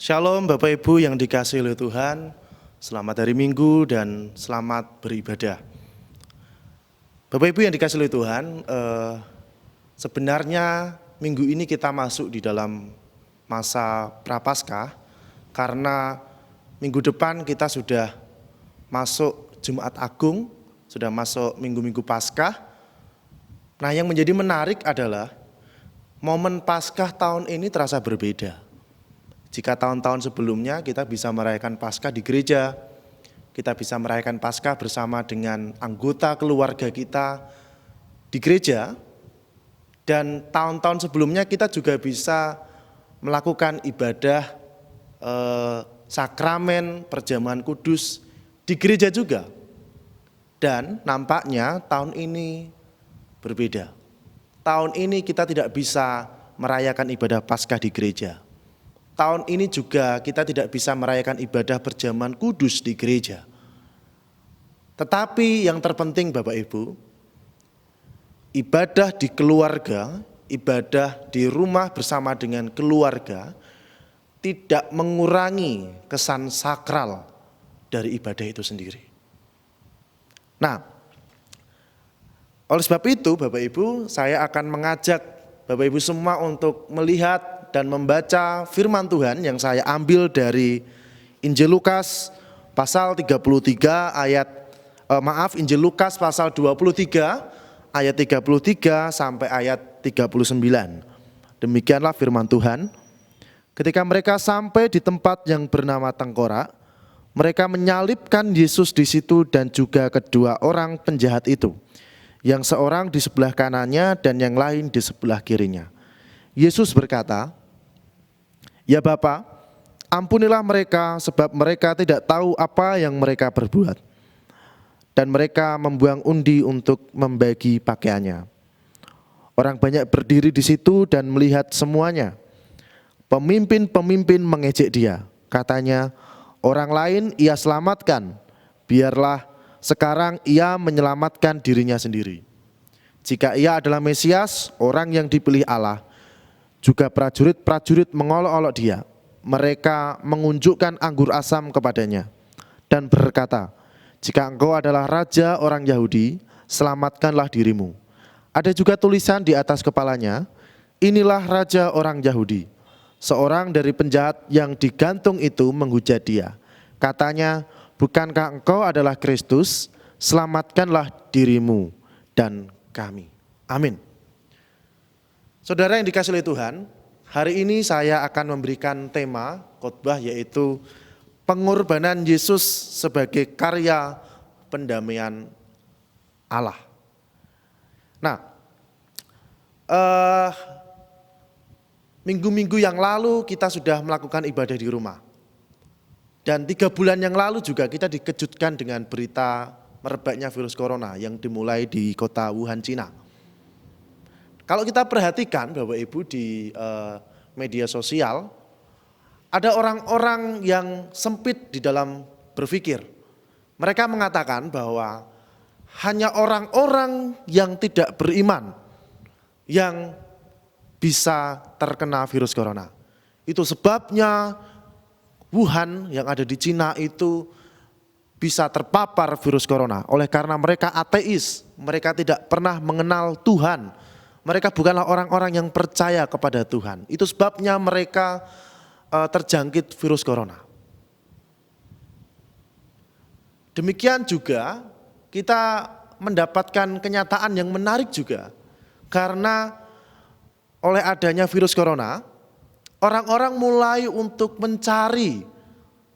Shalom Bapak Ibu yang dikasihi oleh Tuhan, selamat hari Minggu dan selamat beribadah. Bapak Ibu yang dikasihi oleh Tuhan, sebenarnya minggu ini kita masuk di dalam masa Prapaskah karena minggu depan kita sudah masuk Jumat Agung, sudah masuk minggu-minggu Paskah. Nah, yang menjadi menarik adalah momen Paskah tahun ini terasa berbeda. Jika tahun-tahun sebelumnya kita bisa merayakan Paskah di gereja, kita bisa merayakan Paskah bersama dengan anggota keluarga kita di gereja, dan tahun-tahun sebelumnya kita juga bisa melakukan ibadah sakramen perjamuan kudus di gereja juga. Dan nampaknya tahun ini berbeda. Tahun ini kita tidak bisa merayakan ibadah Paskah di gereja. Tahun ini juga kita tidak bisa merayakan ibadah perjamuan kudus di gereja. Tetapi yang terpenting Bapak Ibu, ibadah di keluarga, ibadah di rumah bersama dengan keluarga tidak mengurangi kesan sakral dari ibadah itu sendiri. Nah, oleh sebab itu Bapak Ibu, saya akan mengajak Bapak Ibu semua untuk melihat dan membaca firman Tuhan yang saya ambil dari Injil Lukas pasal 33 Injil Lukas pasal 23 ayat 33 sampai ayat 39. Demikianlah firman Tuhan. Ketika mereka sampai di tempat yang bernama Tengkorak, mereka menyalibkan Yesus di situ dan juga kedua orang penjahat itu, yang seorang di sebelah kanannya dan yang lain di sebelah kirinya. Yesus berkata, "Ya Bapa, ampunilah mereka sebab mereka tidak tahu apa yang mereka perbuat." Dan mereka membuang undi untuk membagi pakaiannya. Orang banyak berdiri di situ dan melihat semuanya. Pemimpin-pemimpin mengejek dia. Katanya, "Orang lain ia selamatkan, biarlah sekarang ia menyelamatkan dirinya sendiri. Jika ia adalah Mesias, orang yang dipilih Allah." Juga prajurit-prajurit mengolok-olok dia. Mereka mengunjukkan anggur asam kepadanya dan berkata, "Jika engkau adalah raja orang Yahudi, selamatkanlah dirimu." Ada juga tulisan di atas kepalanya, "Inilah raja orang Yahudi." Seorang dari penjahat yang digantung itu menghujat dia. Katanya, "Bukankah engkau adalah Kristus? Selamatkanlah dirimu dan kami." Amin. Saudara yang dikasihi oleh Tuhan, hari ini saya akan memberikan tema khotbah yaitu pengorbanan Yesus sebagai karya pendamaian Allah. Nah, minggu-minggu yang lalu kita sudah melakukan ibadah di rumah. Dan 3 bulan yang lalu juga kita dikejutkan dengan berita merebaknya virus corona yang dimulai di kota Wuhan, Cina. Kalau kita perhatikan Bapak Ibu di media sosial, ada orang-orang yang sempit di dalam berpikir. Mereka mengatakan bahwa hanya orang-orang yang tidak beriman yang bisa terkena virus corona. Itu sebabnya Wuhan yang ada di Cina itu bisa terpapar virus corona. Oleh karena mereka ateis, mereka tidak pernah mengenal Tuhan. Mereka bukanlah orang-orang yang percaya kepada Tuhan. Itu sebabnya mereka terjangkit virus corona. Demikian juga kita mendapatkan kenyataan yang menarik juga. Karena oleh adanya virus corona, orang-orang mulai untuk mencari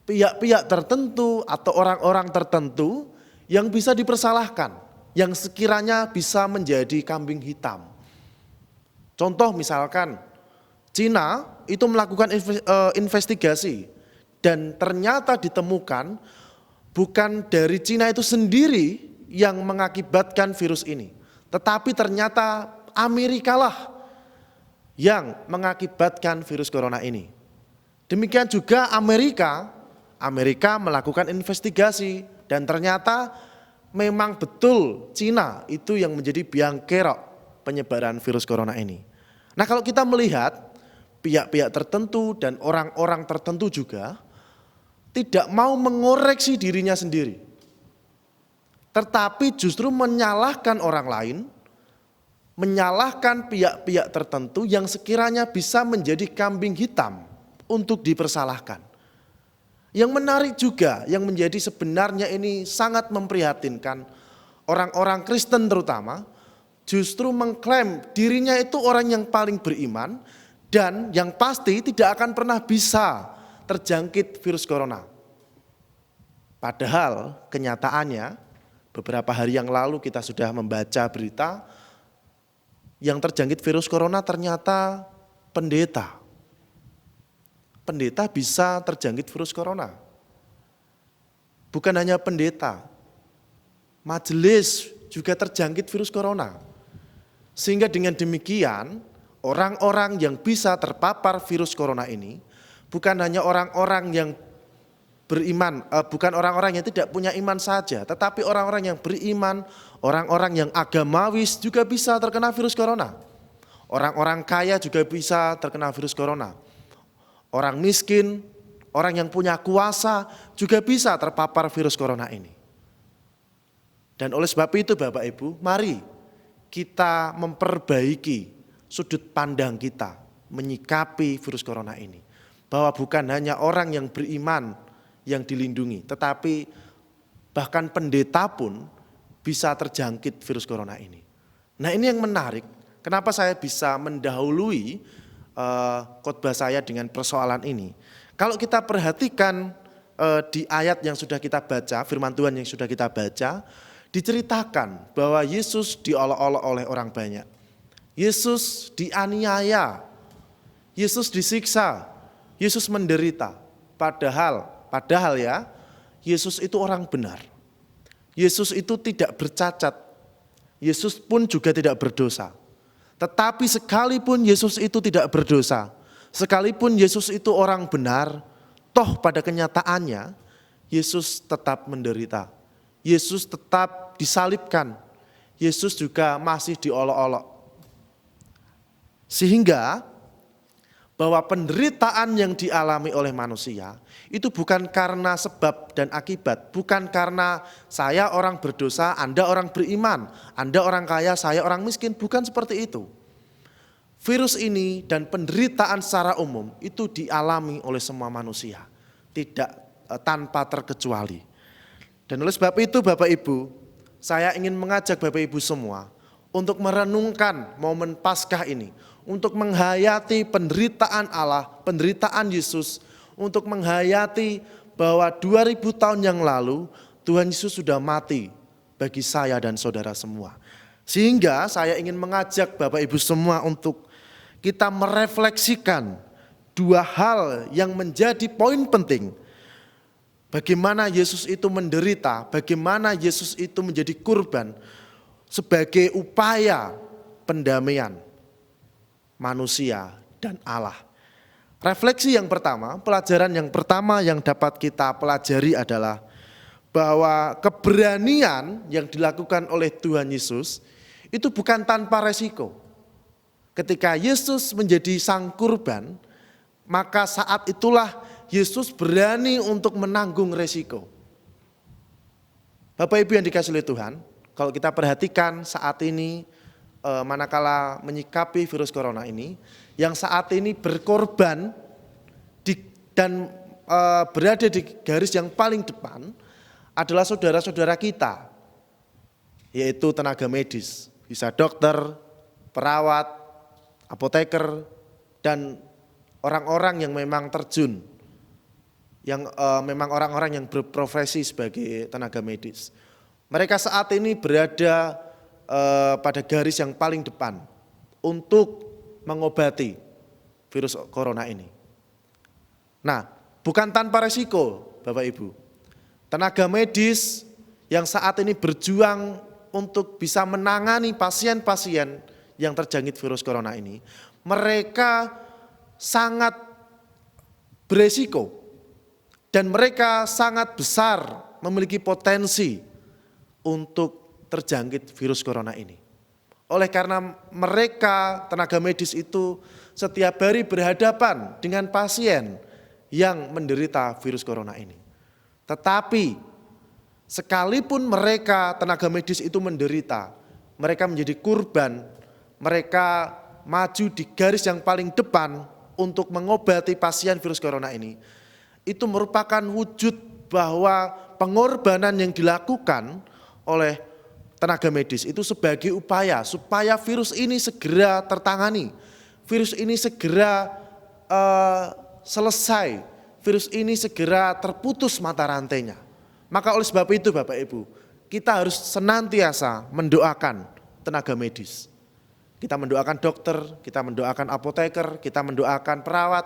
pihak-pihak tertentu atau orang-orang tertentu yang bisa dipersalahkan, yang sekiranya bisa menjadi kambing hitam. Contoh misalkan Cina itu melakukan investigasi dan ternyata ditemukan bukan dari Cina itu sendiri yang mengakibatkan virus ini, tetapi ternyata Amerika lah yang mengakibatkan virus corona ini. Demikian juga Amerika melakukan investigasi dan ternyata memang betul Cina itu yang menjadi biang kerok penyebaran virus corona ini. Nah, kalau kita melihat pihak-pihak tertentu dan orang-orang tertentu juga tidak mau mengoreksi dirinya sendiri, tetapi justru menyalahkan orang lain, menyalahkan pihak-pihak tertentu yang sekiranya bisa menjadi kambing hitam untuk dipersalahkan. Yang menarik juga, yang menjadi sebenarnya ini sangat memprihatinkan, orang-orang Kristen terutama justru mengklaim dirinya itu orang yang paling beriman dan yang pasti tidak akan pernah bisa terjangkit virus corona. Padahal kenyataannya beberapa hari yang lalu kita sudah membaca berita yang terjangkit virus corona ternyata pendeta. Pendeta bisa terjangkit virus corona. Bukan hanya pendeta, majelis juga terjangkit virus corona. Sehingga dengan demikian orang-orang yang bisa terpapar virus corona ini bukan hanya orang-orang yang beriman, bukan orang-orang yang tidak punya iman saja, tetapi orang-orang yang beriman, orang-orang yang agamawis juga bisa terkena virus corona. Orang-orang kaya juga bisa terkena virus corona. Orang miskin, orang yang punya kuasa juga bisa terpapar virus corona ini. Dan oleh sebab itu Bapak Ibu, mari kita memperbaiki sudut pandang kita menyikapi virus corona ini. Bahwa bukan hanya orang yang beriman yang dilindungi, tetapi bahkan pendeta pun bisa terjangkit virus corona ini. Nah, ini yang menarik, kenapa saya bisa mendahului khotbah saya dengan persoalan ini. Kalau kita perhatikan di ayat yang sudah kita baca, firman Tuhan yang sudah kita baca, diceritakan bahwa Yesus diolok-olok oleh orang banyak. Yesus dianiaya, Yesus disiksa, Yesus menderita. Padahal ya, Yesus itu orang benar. Yesus itu tidak bercacat. Yesus pun juga tidak berdosa. Tetapi sekalipun Yesus itu tidak berdosa, sekalipun Yesus itu orang benar, toh pada kenyataannya Yesus tetap menderita. Yesus tetap disalibkan. Yesus juga masih diolok-olok. Sehingga bahwa penderitaan yang dialami oleh manusia itu bukan karena sebab dan akibat, bukan karena saya orang berdosa, Anda orang beriman, Anda orang kaya, saya orang miskin, bukan seperti itu. Virus ini dan penderitaan secara umum itu dialami oleh semua manusia, tidak tanpa terkecuali. Dan oleh sebab itu Bapak Ibu, saya ingin mengajak Bapak Ibu semua untuk merenungkan momen Paskah ini, untuk menghayati penderitaan Allah, penderitaan Yesus, untuk menghayati bahwa 2000 tahun yang lalu Tuhan Yesus sudah mati bagi saya dan saudara semua. Sehingga saya ingin mengajak Bapak Ibu semua untuk kita merefleksikan dua hal yang menjadi poin penting. Bagaimana Yesus itu menderita, bagaimana Yesus itu menjadi kurban sebagai upaya pendamaian manusia dan Allah. Refleksi yang pertama, pelajaran yang pertama yang dapat kita pelajari adalah bahwa keberanian yang dilakukan oleh Tuhan Yesus itu bukan tanpa resiko. Ketika Yesus menjadi sang kurban, maka saat itulah Yesus berani untuk menanggung resiko. Bapak Ibu yang dikasihi oleh Tuhan, kalau kita perhatikan saat ini manakala menyikapi virus corona ini, yang saat ini berkorban dan berada di garis yang paling depan adalah saudara-saudara kita, yaitu tenaga medis, bisa dokter, perawat, apoteker, dan orang-orang yang memang terjun, yang memang orang-orang yang berprofesi sebagai tenaga medis. Mereka saat ini berada pada garis yang paling depan untuk mengobati virus corona ini. Nah, bukan tanpa resiko Bapak Ibu. Tenaga medis yang saat ini berjuang untuk bisa menangani pasien-pasien yang terjangkit virus corona ini, mereka sangat beresiko. Dan mereka sangat besar memiliki potensi untuk terjangkit virus corona ini. Oleh karena mereka, tenaga medis itu setiap hari berhadapan dengan pasien yang menderita virus corona ini. Tetapi sekalipun mereka, tenaga medis itu menderita, mereka menjadi korban, mereka maju di garis yang paling depan untuk mengobati pasien virus corona ini. Itu merupakan wujud bahwa pengorbanan yang dilakukan oleh tenaga medis itu sebagai upaya supaya virus ini segera tertangani, virus ini segera selesai, virus ini segera terputus mata rantainya. Maka oleh sebab itu Bapak Ibu, kita harus senantiasa mendoakan tenaga medis. Kita mendoakan dokter, kita mendoakan apoteker, kita mendoakan perawat,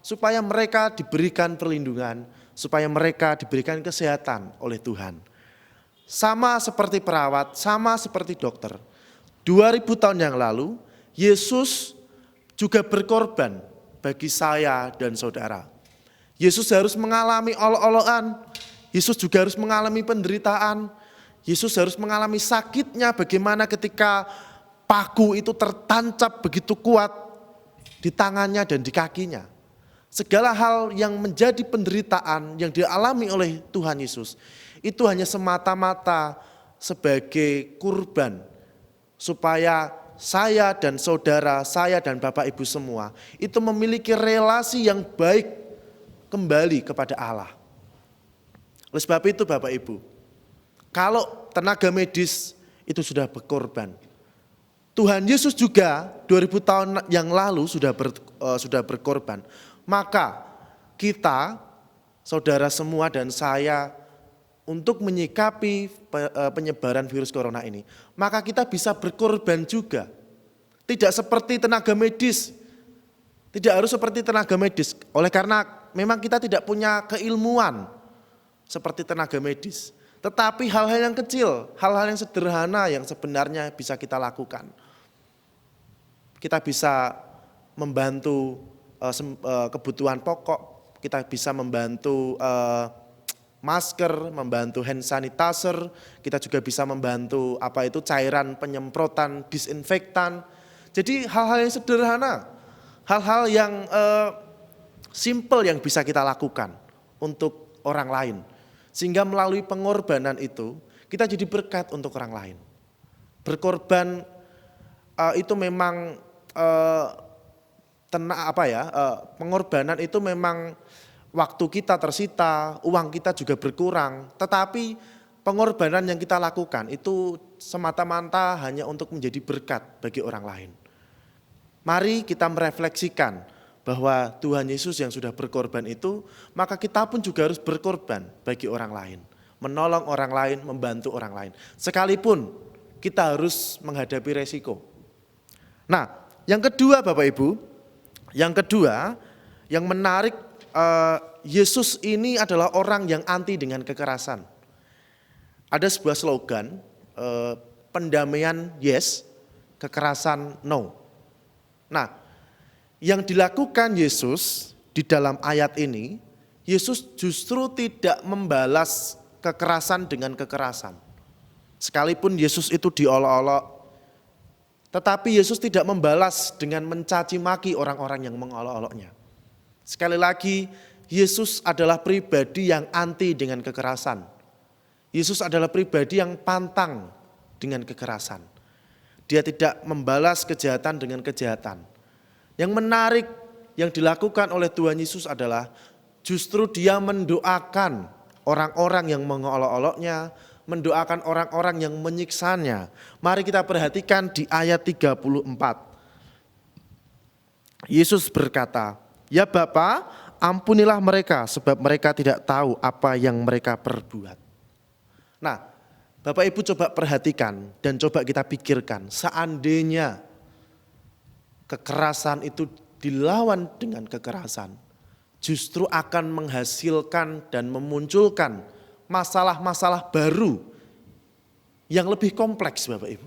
supaya mereka diberikan perlindungan, supaya mereka diberikan kesehatan oleh Tuhan. Sama seperti perawat, sama seperti dokter. 2000 tahun yang lalu, Yesus juga berkorban bagi saya dan saudara. Yesus harus mengalami olok-olokan, Yesus juga harus mengalami penderitaan, Yesus harus mengalami sakitnya bagaimana ketika paku itu tertancap begitu kuat di tangannya dan di kakinya. Segala hal yang menjadi penderitaan yang dialami oleh Tuhan Yesus itu hanya semata-mata sebagai kurban supaya saya dan saudara, saya dan Bapak Ibu semua itu memiliki relasi yang baik kembali kepada Allah. Oleh sebab itu Bapak Ibu, kalau tenaga medis itu sudah berkorban, Tuhan Yesus juga 2000 tahun yang lalu sudah berkorban, maka kita, saudara semua dan saya, untuk menyikapi penyebaran virus corona ini, maka kita bisa berkorban juga. Tidak seperti tenaga medis, tidak harus seperti tenaga medis. Oleh karena memang kita tidak punya keilmuan seperti tenaga medis. Tetapi hal-hal yang kecil, hal-hal yang sederhana yang sebenarnya bisa kita lakukan. Kita bisa membantu kebutuhan pokok, kita bisa membantu masker, membantu hand sanitizer, kita juga bisa membantu cairan penyemprotan disinfektan. Jadi hal-hal yang sederhana, hal-hal yang simple yang bisa kita lakukan untuk orang lain. Sehingga melalui pengorbanan itu kita jadi berkat untuk orang lain. Berkorban itu memang pengorbanan itu memang waktu kita tersita, uang kita juga berkurang, tetapi pengorbanan yang kita lakukan itu semata-mata hanya untuk menjadi berkat bagi orang lain. Mari kita merefleksikan bahwa Tuhan Yesus yang sudah berkorban itu, maka kita pun juga harus berkorban bagi orang lain, menolong orang lain, membantu orang lain. Sekalipun kita harus menghadapi resiko. Nah, yang kedua Bapak Ibu, yang menarik, Yesus ini adalah orang yang anti dengan kekerasan. Ada sebuah slogan, pendamaian yes, kekerasan no. Nah, yang dilakukan Yesus di dalam ayat ini, Yesus justru tidak membalas kekerasan dengan kekerasan. Sekalipun Yesus itu diolok-olok, tetapi Yesus tidak membalas dengan mencaci maki orang-orang yang mengolok-oloknya. Sekali lagi, Yesus adalah pribadi yang anti dengan kekerasan. Yesus adalah pribadi yang pantang dengan kekerasan. Dia tidak membalas kejahatan dengan kejahatan. Yang menarik yang dilakukan oleh Tuhan Yesus adalah justru dia mendoakan orang-orang yang mengolok-oloknya, mendoakan orang-orang yang menyiksanya. Mari kita perhatikan di ayat 34. Yesus berkata, "Ya Bapa, ampunilah mereka sebab mereka tidak tahu apa yang mereka perbuat." Nah, Bapak Ibu coba perhatikan dan coba kita pikirkan, seandainya kekerasan itu dilawan dengan kekerasan, justru akan menghasilkan dan memunculkan masalah-masalah baru yang lebih kompleks Bapak Ibu.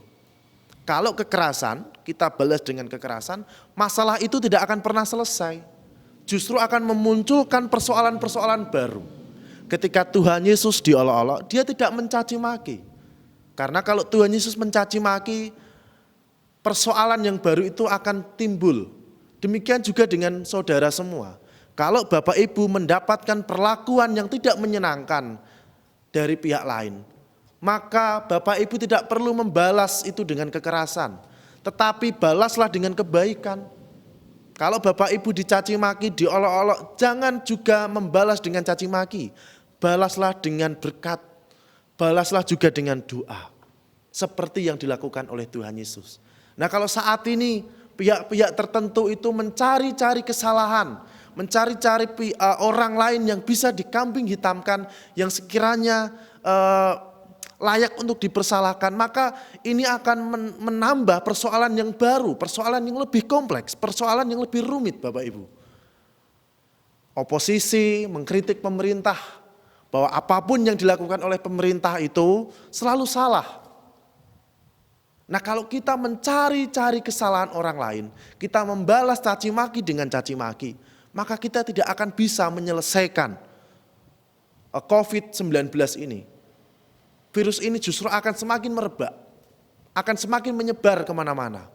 Kalau kekerasan, kita balas dengan kekerasan, masalah itu tidak akan pernah selesai. Justru akan memunculkan persoalan-persoalan baru. Ketika Tuhan Yesus diolok-olok, dia tidak mencaci maki. Karena kalau Tuhan Yesus mencaci maki, persoalan yang baru itu akan timbul. Demikian juga dengan saudara semua. Kalau Bapak Ibu mendapatkan perlakuan yang tidak menyenangkan dari pihak lain, maka Bapak Ibu tidak perlu membalas itu dengan kekerasan, tetapi balaslah dengan kebaikan. Kalau Bapak Ibu dicaci maki, diolok-olok, jangan juga membalas dengan caci maki. Balaslah dengan berkat, balaslah juga dengan doa. Seperti yang dilakukan oleh Tuhan Yesus. Nah, kalau saat ini pihak-pihak tertentu itu mencari-cari kesalahan, mencari-cari orang lain yang bisa dikambing hitamkan, yang sekiranya layak untuk dipersalahkan, maka ini akan menambah persoalan yang baru, persoalan yang lebih kompleks, persoalan yang lebih rumit, Bapak Ibu. Oposisi mengkritik pemerintah bahwa apapun yang dilakukan oleh pemerintah itu selalu salah. Nah, kalau kita mencari-cari kesalahan orang lain, kita membalas caci maki dengan caci maki, maka kita tidak akan bisa menyelesaikan COVID-19 ini. Virus ini justru akan semakin merebak, akan semakin menyebar kemana-mana.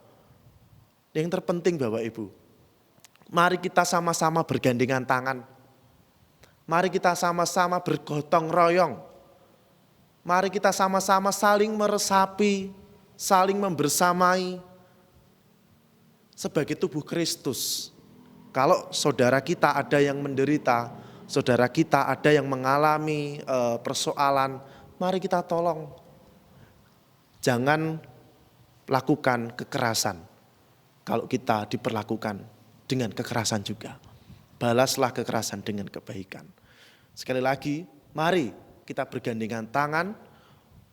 Yang terpenting Bapak Ibu, mari kita sama-sama bergandengan tangan. Mari kita sama-sama bergotong royong. Mari kita sama-sama saling meresapi, saling membersamai sebagai tubuh Kristus. Kalau saudara kita ada yang menderita, saudara kita ada yang mengalami persoalan, mari kita tolong. Jangan lakukan kekerasan. Kalau kita diperlakukan dengan kekerasan juga, balaslah kekerasan dengan kebaikan. Sekali lagi, mari kita bergandengan tangan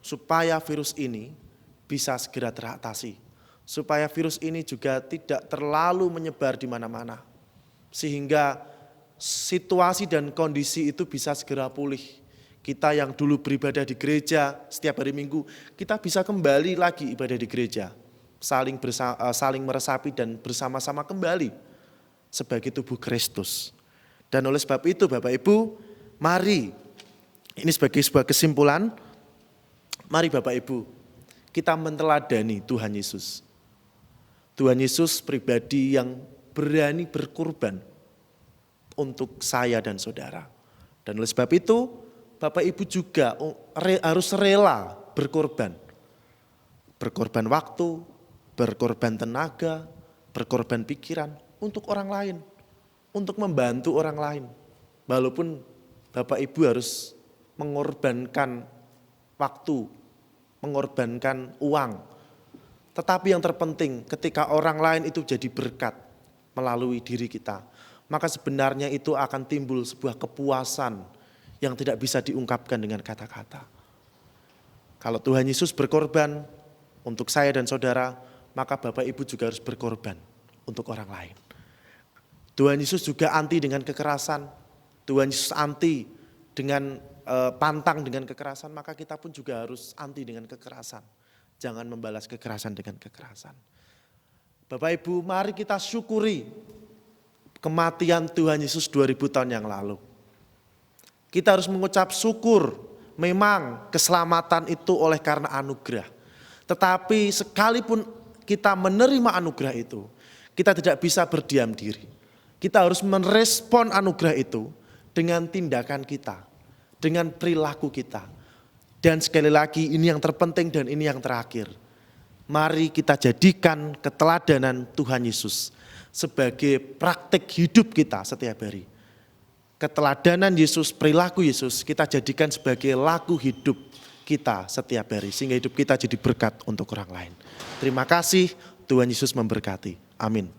supaya virus ini bisa segera teratasi, supaya virus ini juga tidak terlalu menyebar di mana-mana, sehingga situasi dan kondisi itu bisa segera pulih. Kita yang dulu beribadah di gereja setiap hari Minggu, kita bisa kembali lagi ibadah di gereja, saling meresapi dan bersama-sama kembali sebagai tubuh Kristus. Dan oleh sebab itu Bapak Ibu, mari, ini sebagai sebuah kesimpulan, mari Bapak Ibu, kita meneladani Tuhan Yesus. Tuhan Yesus pribadi yang berani berkorban untuk saya dan saudara. Dan oleh sebab itu, Bapak Ibu juga harus rela berkorban. Berkorban waktu, berkorban tenaga, berkorban pikiran untuk orang lain. Untuk membantu orang lain. Walaupun Bapak Ibu harus mengorbankan waktu, mengorbankan uang. Tetapi yang terpenting ketika orang lain itu jadi berkat melalui diri kita, maka sebenarnya itu akan timbul sebuah kepuasan yang tidak bisa diungkapkan dengan kata-kata. Kalau Tuhan Yesus berkorban untuk saya dan saudara, maka Bapak Ibu juga harus berkorban untuk orang lain. Tuhan Yesus juga anti dengan kekerasan. Tuhan Yesus anti dengan pantang dengan kekerasan, maka kita pun juga harus anti dengan kekerasan. Jangan membalas kekerasan dengan kekerasan. Bapak Ibu, mari kita syukuri kematian Tuhan Yesus 2000 tahun yang lalu. Kita harus mengucap syukur, memang keselamatan itu oleh karena anugerah. Tetapi sekalipun kita menerima anugerah itu, kita tidak bisa berdiam diri. Kita harus merespon anugerah itu dengan tindakan kita, dengan perilaku kita. Dan sekali lagi ini yang terpenting dan ini yang terakhir. Mari kita jadikan keteladanan Tuhan Yesus sebagai praktik hidup kita setiap hari. Keteladanan Yesus, perilaku Yesus kita jadikan sebagai laku hidup kita setiap hari. Sehingga hidup kita jadi berkat untuk orang lain. Terima kasih, Tuhan Yesus memberkati. Amin.